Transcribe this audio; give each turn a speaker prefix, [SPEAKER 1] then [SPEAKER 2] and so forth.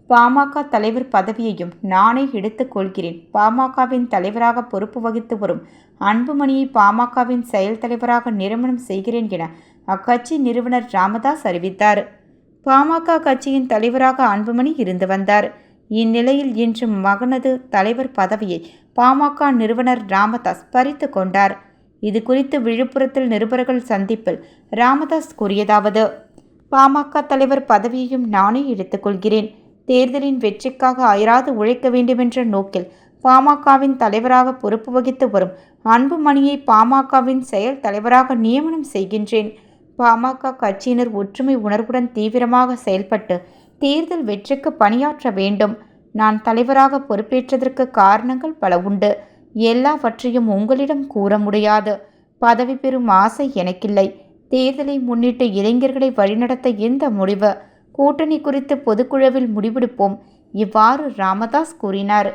[SPEAKER 1] பாமக தலைவர் பதவியையும் நானே எடுத்துக் கொள்கிறேன். பாமகவின் தலைவராக பொறுப்பு வகித்து வரும் அன்புமணியை பாமகவின் செயல் தலைவராக நியமனம் செய்கிறேன் என அக்கட்சி நிறுவனர் ராமதாஸ் அறிவித்தார். பாமக கட்சியின் தலைவராக அன்புமணி இருந்து வந்தார். இந்நிலையில் இன்று மகனது தலைவர் பதவியை பாமக நிறுவனர் ராமதாஸ் பறித்து கொண்டார். இது குறித்து விழுப்புரத்தில் நிருபர்கள் சந்திப்பில் ராமதாஸ் கூறியதாவது: பாமக தலைவர் பதவியையும் நானே எடுத்துக்கொள்கிறேன். தேர்தலின் வெற்றிக்காக அயராது உழைக்க வேண்டுமென்ற நோக்கில் பாமகவின் தலைவராக பொறுப்பு வகித்து வரும் அன்புமணியை பாமகவின் செயல் தலைவராக நியமனம் செய்கின்றேன். பாமக கட்சியினர் ஒற்றுமை உணர்வுடன் தீவிரமாக செயல்பட்டு தேர்தல் வெற்றிக்கு பணியாற்ற வேண்டும். நான் தலைவராக பொறுப்பேற்றதற்கு காரணங்கள் பல உண்டு. எல்லாவற்றையும் உங்களிடம் கூற முடியாது. பதவி பெறும் ஆசை எனக்கில்லை. தேர்தலை முன்னிட்டு இளைஞர்களை வழிநடத்த எந்த முடிவு கூட்டணி குறித்து பொதுக்குழுவில் முடிவெடுப்போம். இவ்வாறு ராமதாஸ் கூறினார்.